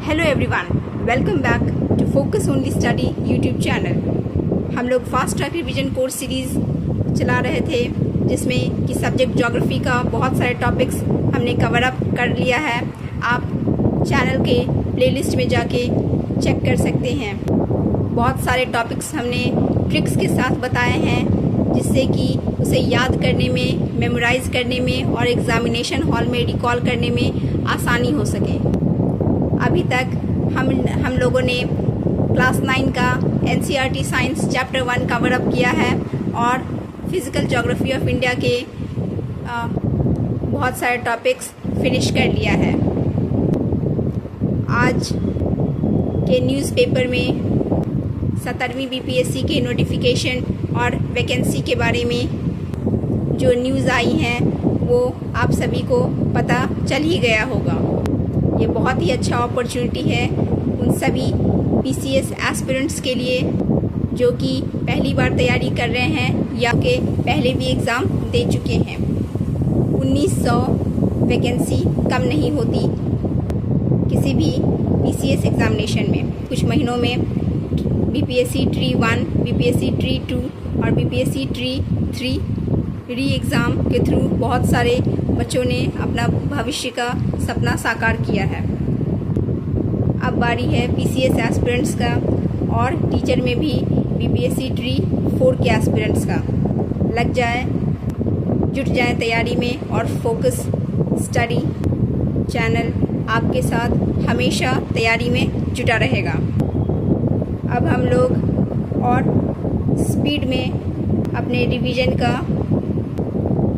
Hello everyone, welcome back to focus only study YouTube channel. हम लोग fast track revision course series चला रहे थे जिसमें कि सब्जेक्ट ज्योग्राफी का बहुत सारे टॉपिक्स हमने कवर अप कर लिया है। आप चैनल के प्लेलिस्ट में जाके चेक कर सकते हैं। बहुत सारे टॉपिक्स हमने ट्रिक्स के साथ बताए हैं जिससे कि उसे याद करने में, मेमोराइज करने में और एग्जामिनेशन हॉल में रिकॉल करने में आसानी हो सके। अभी तक हम लोगों ने क्लास 9 का NCERT science chapter 1 cover up किया है और फिज़िकल ज्योग्राफी ऑफ इंडिया के बहुत सारे टॉपिक्स फिनिश कर लिया है। आज के न्यूज़पेपर में 17वीं BPSC के नोटिफिकेशन और वैकेंसी के बारे में जो न्यूज़ आई हैं वो आप सभी को पता चल ही गया होगा। ये बहुत ही अच्छा अपॉर्चुनिटी है उन सभी PCS एस्पिरेंट्स के लिए जो कि पहली बार तैयारी कर रहे हैं या के पहले भी एग्ज़ाम दे चुके हैं। 1900 वैकेंसी कम नहीं होती किसी भी PCS एग्ज़ामिनेशन में। कुछ महीनों में BPSC ट्री 1, BPSC ट्री 2 और BPSC ट्री 3 री एग्ज़ाम के थ्रू बहुत सारे बच्चों ने अपना भविष्य का सपना साकार किया है। अब बारी है PCS एस्पिरेंट्स का और टीचर में भी BPSC ट्री 4 के एस्पिरेंट्स का। लग जाए, जुट जाए तैयारी में और फोकस स्टडी चैनल आपके साथ हमेशा तैयारी में जुटा रहेगा। अब हम लोग और स्पीड में अपने रिवीजन का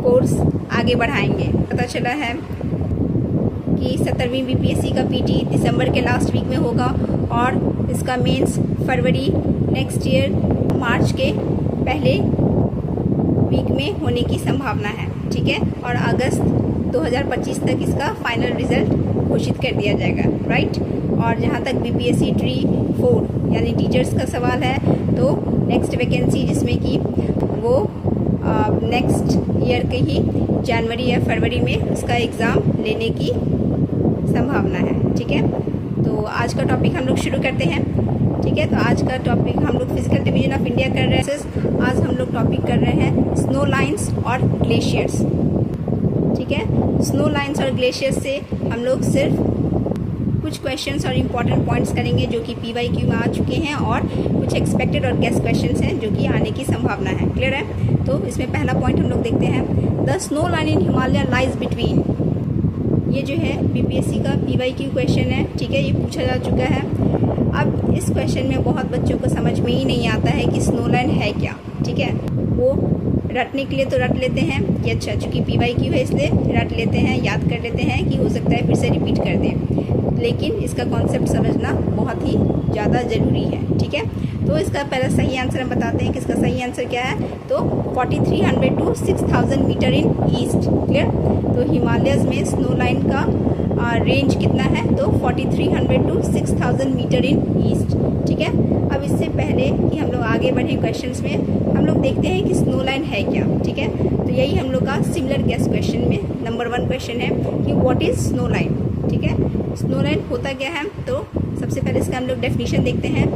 कोर्स आगे बढ़ाएंगे। पता चला है कि 17वीं BPSC का PT दिसंबर के लास्ट वीक में होगा और इसका मेंस फरवरी नेक्स्ट ईयर मार्च के पहले वीक में होने की संभावना है। ठीक है, और अगस्त 2025 तक इसका फाइनल रिजल्ट घोषित कर दिया जाएगा। राइट। और जहाँ तक BPSC ट्री 4 यानी टीचर्स का सवाल है तो नेक्स्ट वैकेंसी जिसमें कि वो नेक्स्ट ईयर के ही जनवरी या फरवरी में उसका एग्ज़ाम लेने की संभावना है। ठीक है, तो आज का टॉपिक हम लोग शुरू करते हैं। ठीक है, तो आज का टॉपिक हम लोग फिजिकल डिवीजन ऑफ इंडिया कर रहे हैं। आज हम लोग टॉपिक कर रहे हैं स्नो लाइन्स और ग्लेशियर्स। ठीक है, स्नो लाइन्स और ग्लेशियर्स से हम लोग सिर्फ कुछ क्वेश्चंस और इम्पॉर्टेंट पॉइंट्स करेंगे जो कि PYQ में आ चुके हैं और कुछ एक्सपेक्टेड और गेस क्वेश्चंस हैं जो कि आने की संभावना है। क्लियर है? तो इसमें पहला पॉइंट हम लोग देखते हैं, the snow line in Himalaya lies between. ये जो है BPSC का PYQ क्वेश्चन है। ठीक है, ये पूछा जा चुका है। अब इस क्वेश्चन में बहुत बच्चों को समझ में ही नहीं आता है कि स्नो लाइन है क्या। ठीक है, वो रटने के लिए तो रट लेते हैं कि अच्छा चूँकि PYQ है इसलिए रट लेते हैं, याद कर लेते हैं कि हो सकता है फिर से रिपीट कर दें, लेकिन इसका कॉन्सेप्ट समझना बहुत ही ज़्यादा ज़रूरी है। ठीक है, तो इसका पहला सही आंसर हम बताते हैं कि इसका सही आंसर क्या है। तो 4300 to 6000 metre in east. Clear? तो हिमालयस में स्नो लाइन का रेंज कितना है? तो 4300 to 6000 मीटर इन ईस्ट। ठीक है, अब इससे पहले कि हम लोग आगे बढ़ें क्वेश्चंस में, हम लोग देखते हैं कि स्नो लाइन है क्या। ठीक है, तो यही हम लोग का सिमिलर गेस क्वेश्चन में नंबर 1 क्वेश्चन है कि व्हाट इज़ स्नो लाइन। ठीक है, स्नो लाइन होता क्या है? तो सबसे पहले इसका हम लोग डेफिनेशन देखते हैं।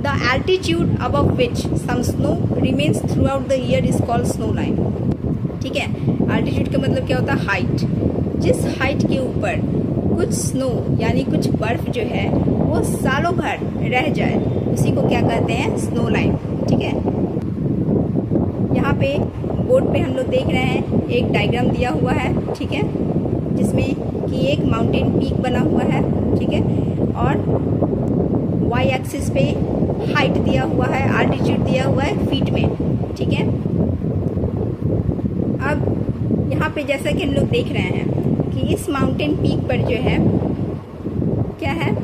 The altitude above which some snow remains throughout the year is called snow line. ठीक है, एल्टीट्यूड का मतलब क्या होता है? हाइट। जिस हाइट के ऊपर कुछ स्नो यानी कुछ बर्फ जो है वो सालों भर रह जाए उसी को क्या कहते हैं? Snow line. ठीक है, यहाँ पे बोर्ड पे हम लोग देख रहे हैं एक डायग्राम दिया हुआ है। ठीक है, जिसमें कि एक माउंटेन पीक बना हुआ है। ठीक है, और वाई एक्सिस पे हाइट दिया हुआ है, आल्टीट्यूड दिया हुआ है फीट में। ठीक है, अब यहाँ पे जैसा कि हम लोग देख रहे हैं कि इस माउंटेन पीक पर जो है क्या है,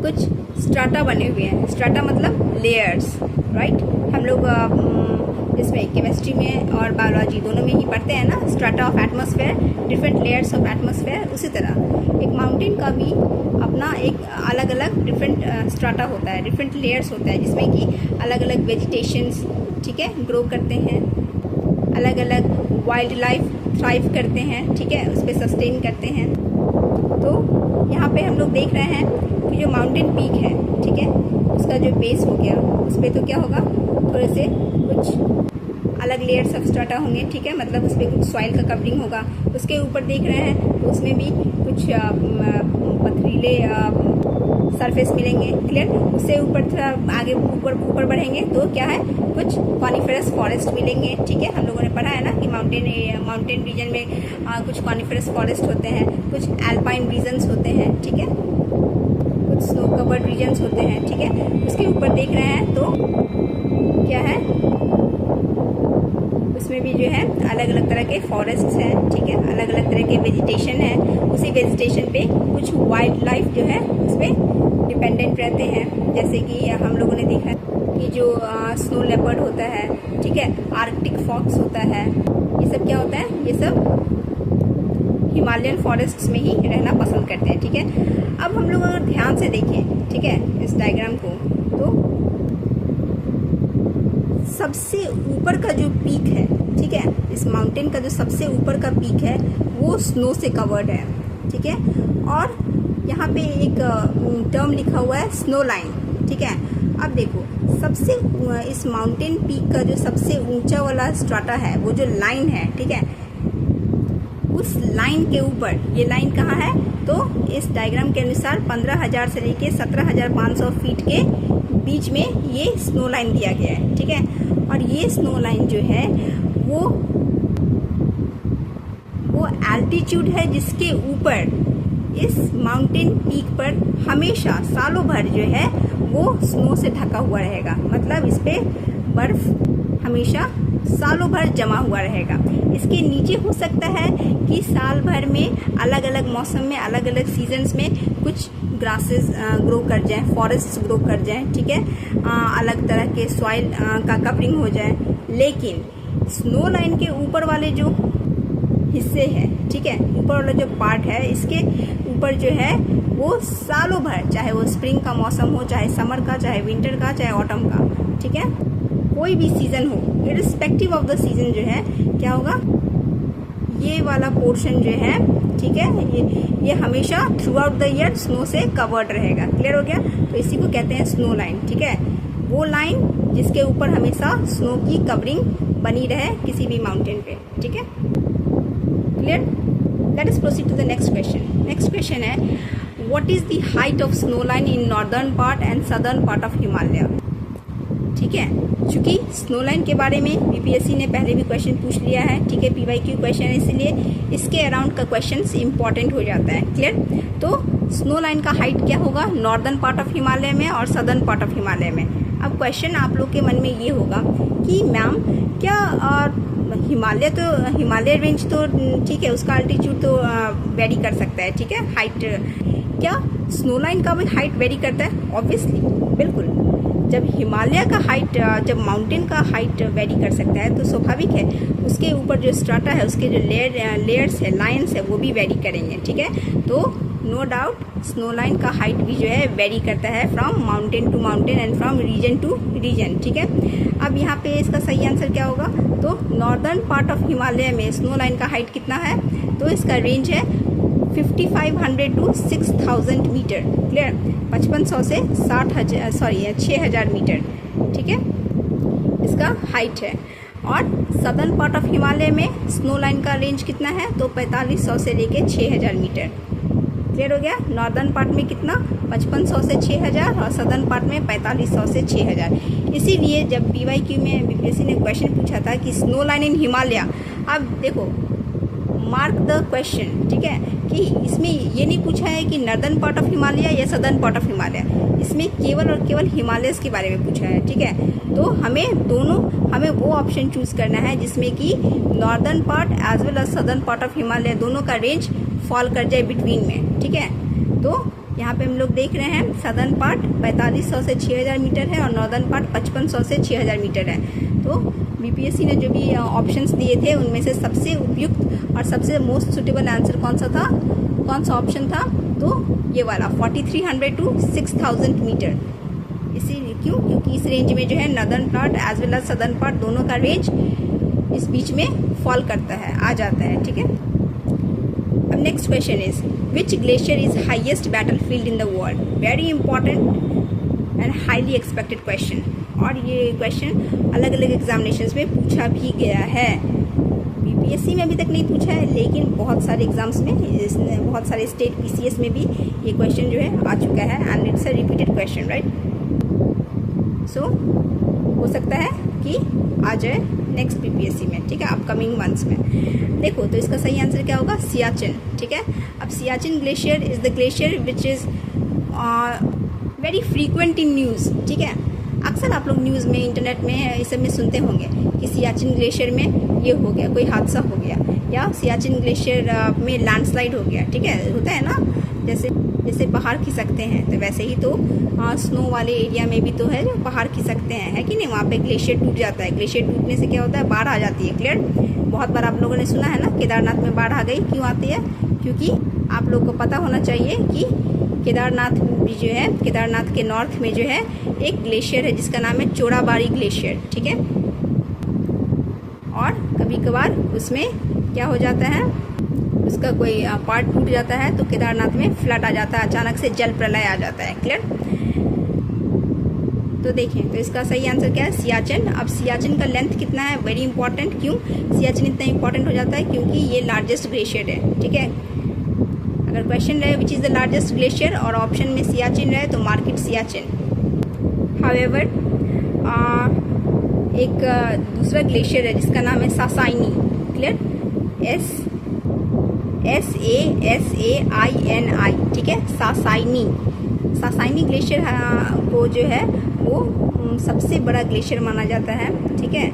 कुछ स्ट्राटा बने हुए हैं। स्ट्राटा मतलब लेयर्स। राइट, हम लोग इसमें केमिस्ट्री में और बायोलॉजी दोनों में ही पढ़ते हैं ना, strata of atmosphere, different layers of atmosphere. उसी तरह एक माउंटेन का भी अपना एक अलग अलग डिफरेंट स्ट्राटा होता है, डिफरेंट लेयर्स होता है जिसमें कि अलग अलग वेजिटेशंस, ठीक है, ग्रो करते हैं। अलग अलग वाइल्ड लाइफ थ्राइव करते हैं, ठीक है, उस पर सस्टेन करते हैं। तो यहाँ पे हम लोग देख रहे हैं कि जो माउंटेन पीक है, ठीक है, उसका जो बेस हो गया, उस पर तो क्या होगा, थोड़े से कुछ अलग लेयर्स ऑफ स्ट्राटा होंगे, ठीक है, मतलब उस पर कुछ सॉइल का कवरिंग होगा। उसके ऊपर देख रहे हैं तो उसमें भी कुछ पथरीले सरफेस मिलेंगे, क्लियर। उससे ऊपर थोड़ा आगे ऊपर बढ़ेंगे तो क्या है, कुछ कॉनिफरस फॉरेस्ट मिलेंगे, ठीक है। हम लोगों ने पढ़ा है ना कि माउंटेन रीजन में कुछ कॉनिफरस फॉरेस्ट होते हैं, कुछ एल्पाइन रीजन्स होते हैं, ठीक है, कुछ स्नो कवर्ड रीजन्स होते हैं, ठीक है। उसके ऊपर देख रहे हैं तो क्या है, उसमें भी जो है अलग अलग तरह के फॉरेस्ट्स हैं, ठीक है, अलग अलग तरह के वेजिटेशन है। उसी वेजिटेशन पे कुछ वाइल्ड लाइफ जो है उस पर डिपेंडेंट रहते हैं, जैसे कि हम लोगों ने देखा कि जो स्नो लेपर्ड होता है, ठीक है, आर्कटिक फॉक्स होता है, ये सब क्या होता है, ये सब हिमालयन फॉरेस्ट्स में ही रहना पसंद करते हैं, ठीक है। अब हम लोग अगर ध्यान से देखें, ठीक है, इस डायग्राम को, तो सबसे ऊपर का जो पीक है, ठीक है, इस माउंटेन का जो सबसे ऊपर का पीक है वो स्नो से कवर्ड है, ठीक है। और यहाँ पे एक टर्म लिखा हुआ है स्नो लाइन, ठीक है। अब देखो सबसे इस माउंटेन पीक का जो सबसे ऊंचा वाला स्ट्राटा है, वो जो लाइन है, ठीक है, उस लाइन के ऊपर, ये लाइन कहाँ है, तो इस डायग्राम के अनुसार 15,000 से लेके 17,500 फीट के बीच में ये स्नो लाइन दिया गया है, ठीक है। और ये स्नो लाइन जो है वो एल्टीट्यूड है जिसके ऊपर इस माउंटेन पीक पर हमेशा सालों भर जो है वो स्नो से ढका हुआ रहेगा, मतलब इस पे बर्फ हमेशा सालों भर जमा हुआ रहेगा। इसके नीचे हो सकता है कि साल भर में अलग अलग मौसम में, अलग अलग सीजन्स में कुछ ग्रासेस ग्रो कर जाएं, फॉरेस्ट ग्रो कर जाएं, ठीक है, अलग तरह के सॉइल का कवरिंग हो जाए। लेकिन स्नो लाइन के ऊपर वाले जो हिस्से हैं, ठीक है, ऊपर वाला जो पार्ट है, इसके ऊपर जो है वो सालों भर, चाहे वो स्प्रिंग का मौसम हो, चाहे समर का, चाहे विंटर का, चाहे ऑटम का, ठीक है, कोई भी सीजन हो, इररिस्पेक्टिव ऑफ द सीजन जो है क्या होगा, ये वाला पोर्शन जो है, ठीक है, ये हमेशा through out the year snow से कवर्ड रहेगा। क्लियर हो गया। तो इसी को कहते हैं स्नो लाइन, ठीक है, वो लाइन जिसके ऊपर हमेशा स्नो की कवरिंग बनी रहे किसी भी माउंटेन पे, ठीक है, clear. Let us proceed to the next question. Next question है, what is the height of snow line in northern part and southern part of Himalaya. ठीक है, चूंकि स्नो लाइन के बारे में बीपीएससी ने पहले भी क्वेश्चन पूछ लिया है, ठीक है, पीवाईक्यू क्वेश्चन है, इसलिए इसके अराउंड का क्वेश्चन इंपॉर्टेंट हो जाता है। क्लियर। तो स्नो लाइन का हाइट क्या होगा नॉर्दर्न पार्ट ऑफ हिमालय में और सदर्न पार्ट ऑफ हिमालय में। अब क्वेश्चन आप लोग के मन में ये होगा कि मैम क्या हिमालय रेंज तो ठीक है, उसका अल्टीट्यूड तो वेरी कर सकता है, ठीक है, हाइट, क्या स्नो लाइन का भी हाइट वेरी करता है? ऑब्वियसली, बिल्कुल। जब हिमालय का हाइट, जब माउंटेन का हाइट वेरी कर सकता है तो स्वाभाविक है उसके ऊपर जो स्ट्राटा है, उसके जो लेयर्स है, लाइन्स है, वो भी वेरी करेंगे, ठीक है। तो नो डाउट स्नो लाइन का हाइट भी जो है वेरी करता है from mountain to mountain and from region to region, ठीक है। अब यहाँ पे इसका सही आंसर क्या होगा? तो नॉर्दर्न पार्ट ऑफ हिमालय में स्नो लाइन का हाइट कितना है? तो इसका रेंज है 5500 टू 6000 मीटर। क्लियर, 5500 से 6000 मीटर, ठीक है, इसका हाइट है। और सदर्न पार्ट ऑफ हिमालय में स्नो लाइन का रेंज कितना है? तो 4500 से लेके 6000 मीटर। क्लियर हो गया। नॉर्दर्न पार्ट में कितना? 5500 से 6000 और सदर्न पार्ट में 4500 से 6000। इसीलिए जब पीवाईक्यू में बीपीएससी ने क्वेश्चन पूछा था कि स्नो लाइन इन हिमालय, अब देखो मार्क द क्वेश्चन, ठीक है, कि इसमें ये नहीं पूछा है कि नॉर्दर्न पार्ट ऑफ हिमालय या सदर्न पार्ट ऑफ हिमालय, इसमें केवल और केवल हिमालयस के बारे में पूछा है, ठीक है। तो हमें वो ऑप्शन चूज करना है जिसमें कि northern part as well as southern part of Himalaya दोनों का रेंज फॉल कर जाए बिटवीन में, ठीक है। तो यहाँ पे हम लोग देख रहे हैं सदर्न पार्ट 4500 से 6000 मीटर है और नॉर्दर्न पार्ट 5500 से 6000 मीटर है। तो बीपीएससी ने जो भी ऑप्शंस दिए थे उनमें से सबसे उपयुक्त और सबसे मोस्ट सुटेबल आंसर कौन सा ऑप्शन था? तो ये वाला 4300 टू 6000 मीटर। इसीलिए क्योंकि इस रेंज में जो है northern part as well as southern part दोनों का रेंज इस बीच में फॉल करता है, आ जाता है, ठीक है। अब next question is which glacier is highest battlefield in the world. Very important and highly expected question, और ये क्वेश्चन अलग अलग एग्जामिनेशंस में पूछा भी गया है। बीपीएससी में अभी तक नहीं पूछा है, लेकिन बहुत सारे एग्जाम्स में, बहुत सारे स्टेट पीसीएस में भी ये क्वेश्चन जो है आ चुका है, and it's a repeated question, right. So हो सकता है कि आ जाए नेक्स्ट बीपीएससी में, ठीक है, अपकमिंग मंथ्स में। देखो तो इसका सही आंसर क्या होगा, सियाचिन, ठीक है। अब Siachen glacier is the glacier which is very frequent in news, ठीक है। अक्सर आप लोग न्यूज़ में, इंटरनेट में, इस सब में सुनते होंगे कि सियाचिन ग्लेशियर में ये हो गया, कोई हादसा हो गया, या सियाचिन ग्लेशियर में लैंडस्लाइड हो गया, ठीक है। होता है ना, जैसे पहाड़ खिसकते हैं, तो वैसे ही तो स्नो वाले एरिया में भी तो है जो पहाड़ खिसकते हैं, है कि नहीं। वहाँ पे ग्लेशियर टूट जाता है, ग्लेशियर टूटने से क्या होता है, बाढ़ आ जाती है, क्लियर। बहुत बार आप लोगों ने सुना है ना, केदारनाथ में बाढ़ आ गई, क्यों आती है, क्योंकि आप लोग को पता होना चाहिए कि केदारनाथ भी जो है, केदारनाथ के नॉर्थ में जो है एक ग्लेशियर है जिसका नाम है चोराबाड़ी ग्लेशियर, ठीक है। और कभी कभार उसमें क्या हो जाता है, उसका कोई पार्ट टूट जाता है तो केदारनाथ में फ्लड आ जाता है, अचानक से जल प्रलय आ जाता है, क्लियर। तो देखें, तो इसका सही आंसर क्या है, सियाचिन। अब सियाचिन का लेंथ कितना है, वेरी इंपॉर्टेंट। क्यों सियाचिन इतना इंपॉर्टेंट हो जाता है, क्योंकि ये लार्जेस्ट ग्लेशियर है, ठीक है। अगर क्वेश्चन रहे which is the largest glacier और ऑप्शन में सियाचिन रहे तो मार्क इट सियाचिन। हाउएवर एक दूसरा ग्लेशियर है जिसका नाम है सासाइनी, क्लियर, SASAINI, ठीक है, सासाइनी ग्लेशियर को जो है वो सबसे बड़ा ग्लेशियर माना जाता है, ठीक है।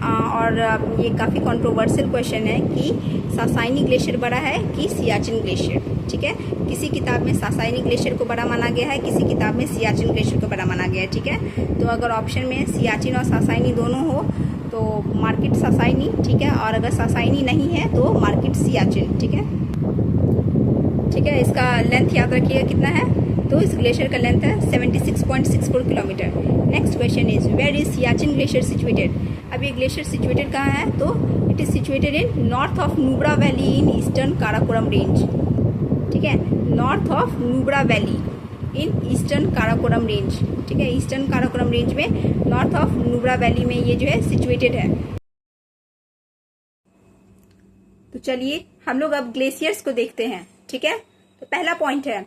और ये काफ़ी कंट्रोवर्शियल क्वेश्चन है कि सासाइनी ग्लेशियर बड़ा है कि सियाचिन ग्लेशियर, ठीक है। किसी किताब में सासाइनी ग्लेशियर को बड़ा माना गया है, किसी किताब में सियाचिन ग्लेशियर को बड़ा माना गया है, ठीक है। तो अगर ऑप्शन में सियाचिन और सासाइनी दोनों हो तो मार्केट सासाइनी, ठीक है, और अगर सासाइनी नहीं है तो मार्केट सियाचिन, ठीक है, ठीक है। इसका लेंथ याद रखिएगा कितना है, तो इस ग्लेशियर का लेंथ है 76.64 kilometre. Next question is where is Siachen glacier situated. अब ये ग्लेशियर सिचुएटेड कहाँ है, तो it is situated in north of Nubra valley in eastern Karakoram range, ठीक है, north of Nubra valley in eastern Karakoram range, ठीक है। ईस्टर्न काराकोरम रेंज में नॉर्थ ऑफ नुब्रा वैली में ये जो है सिचुएटेड है। तो चलिए हम लोग अब ग्लेशियर्स को देखते हैं, ठीक है। तो पहला पॉइंट है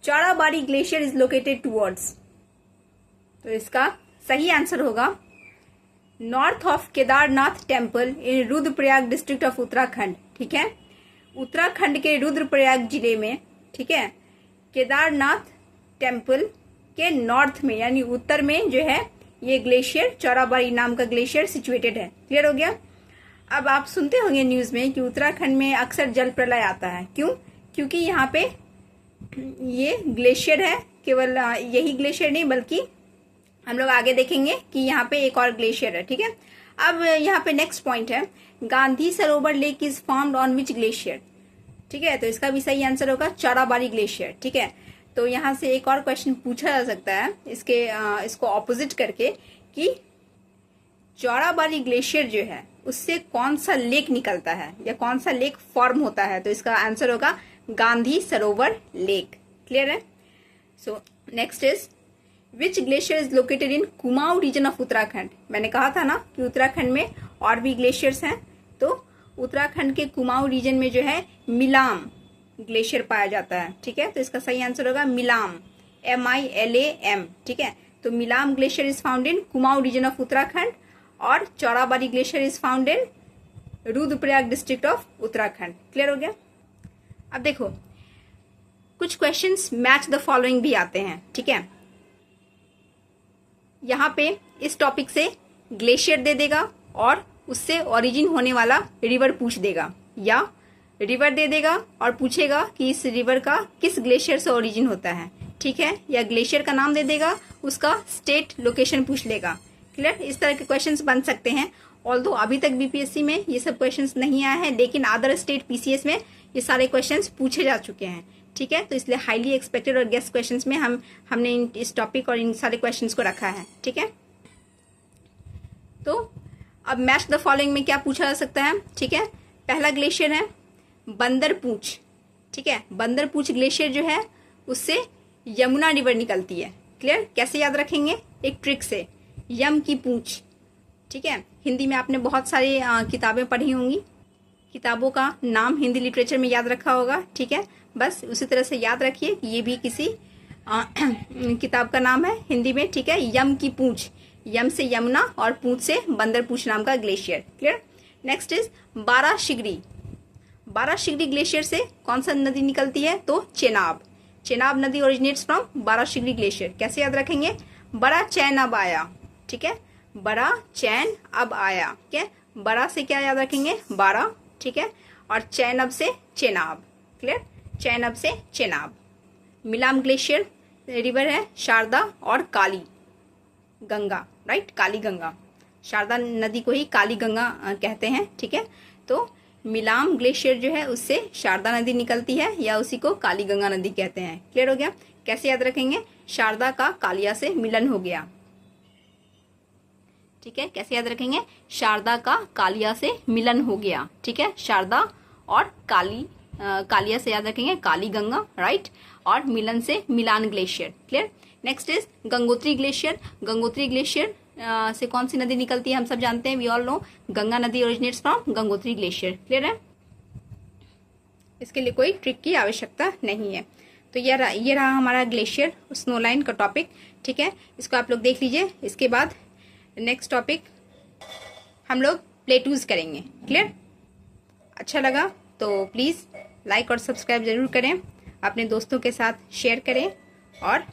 Chorabari glacier is located towards, तो इसका सही आंसर होगा north of Kedarnath temple in Rudraprayag district of Uttarakhand, ठीक है। उत्तराखंड के रुद्रप्रयाग जिले में, ठीक है, केदारनाथ टेम्पल के नॉर्थ में यानी उत्तर में जो है ये ग्लेशियर चौराबाड़ी नाम का ग्लेशियर सिचुएटेड है, क्लियर हो गया। अब आप सुनते होंगे न्यूज में कि उत्तराखंड में अक्सर जल प्रलय आता है, क्यों, क्योंकि यहाँ पे ये ग्लेशियर है, केवल यही ग्लेशियर नहीं बल्कि हम लोग आगे देखेंगे कि यहाँ पे एक और ग्लेशियर है, ठीक है। अब यहाँ पे नेक्स्ट पॉइंट है गांधी सरोवर lake is formed on which glacier, ठीक है। तो इसका भी सही आंसर होगा चौराबाड़ी ग्लेशियर, ठीक है। तो यहाँ से एक और क्वेश्चन पूछा जा सकता है इसको ऑपोजिट करके कि चौराबाड़ी ग्लेशियर जो है उससे कौन सा लेक निकलता है या कौन सा लेक फॉर्म होता है, तो इसका आंसर होगा गांधी सरोवर लेक, क्लियर है। So next is which glacier is located in Kumaon region of Uttarakhand. मैंने कहा था ना कि उत्तराखंड में और भी ग्लेशियर्स हैं, तो उत्तराखंड के कुमाऊं रीजन में जो है मिलाम ग्लेशियर पाया जाता है, ठीक है। तो इसका सही आंसर होगा मिलाम, MILAM, ठीक है। तो Milam glacier is found in Kumaon region of Uttarakhand और Chorabari glacier is found in Rudraprayag district of Uttarakhand, clear हो गया। अब देखो कुछ क्वेश्चंस मैच द फॉलोइंग भी आते हैं, ठीक है। यहाँ पे इस टॉपिक से ग्लेशियर दे देगा और उससे ओरिजिन होने वाला रिवर पूछ देगा, या रिवर दे देगा और पूछेगा कि इस रिवर का किस ग्लेशियर से ओरिजिन होता है, ठीक है, या ग्लेशियर का नाम दे देगा, उसका स्टेट लोकेशन पूछ लेगा, क्लियर। इस तरह के क्वेश्चंस बन सकते हैं। ऑल्दो अभी तक बीपीएससी में ये सब क्वेश्चंस नहीं आए हैं, लेकिन अदर स्टेट पीसीएस में ये सारे क्वेश्चंस पूछे जा चुके हैं, ठीक है। तो इसलिए हाईली एक्सपेक्टेड और गेस्ट क्वेश्चंस में हमने इस टॉपिक और इन सारे क्वेश्चंस को रखा है, ठीक है। तो अब मैच द फॉलोइंग में क्या पूछा जा सकता है, ठीक है। पहला ग्लेशियर है बंदरपूछ, ठीक है। बंदरपूछ ग्लेशियर जो है उससे यमुना रिवर निकलती है। क्लियर? कैसे याद रखेंगे? एक ट्रिक से, यम की पूंछ, ठीक है। हिंदी में आपने बहुत सारी किताबें पढ़ी होंगी, किताबों का नाम हिंदी लिटरेचर में याद रखा होगा, ठीक है। बस उसी तरह से याद रखिए कि ये भी किसी किताब का नाम है हिंदी में, ठीक है। यम की पूंछ, यम से यमुना और पूंछ से बंदरपूछ नाम का glacier. Clear? Next is Barashigri. Barashigri glacier से कौन सा नदी निकलती है? तो चेनाब। चेनाब नदी ओरिजिनेट्स फ्रॉम बाराशिगरी ग्लेशियर। कैसे याद रखेंगे? बड़ा चैन अब आया, ठीक है। बड़ा चैन अब आया, ठीक है। बड़ा से क्या याद रखेंगे? बारा, ठीक है। और चैनब से चेनाब। क्लियर? चैनब से चेनाब। मिलाम ग्लेशियर रिवर है शारदा और काली गंगा, राइट। काली गंगा, शारदा नदी को ही काली गंगा कहते हैं, ठीक है। तो मिलाम ग्लेशियर जो है उससे शारदा नदी निकलती है या उसी को काली गंगा नदी कहते हैं। क्लियर हो गया? कैसे याद रखेंगे? शारदा का कालिया से मिलन हो गया, ठीक है। कैसे याद रखेंगे? शारदा का कालिया से मिलन हो गया, ठीक है। शारदा और कालिया से याद रखेंगे काली गंगा, राइट। और मिलन से Milan glacier. Clear? Next is Gangotri glacier. Gangotri glacier से कौन सी नदी निकलती है? हम सब जानते हैं, वी ऑल नो, गंगा नदी originates from Gangotri glacier. Clear है? इसके लिए कोई ट्रिक की आवश्यकता नहीं है। तो ये रहा हमारा ग्लेशियर स्नो लाइन का टॉपिक, ठीक है। इसको आप लोग देख लीजिए। इसके बाद नेक्स्ट टॉपिक हम लोग प्लेटूज करेंगे। क्लियर? अच्छा लगा तो प्लीज़ लाइक और सब्सक्राइब जरूर करें, अपने दोस्तों के साथ शेयर करें और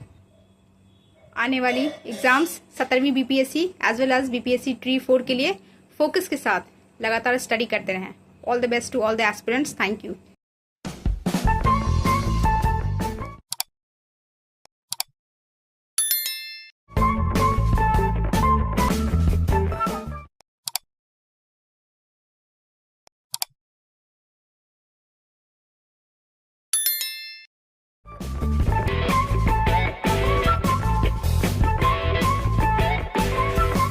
आने वाली एग्जाम्स 17वीं BPSC as well as BPSC TRE 4 के लिए फोकस के साथ लगातार स्टडी करते रहें। All the best to all the aspirants. Thank you.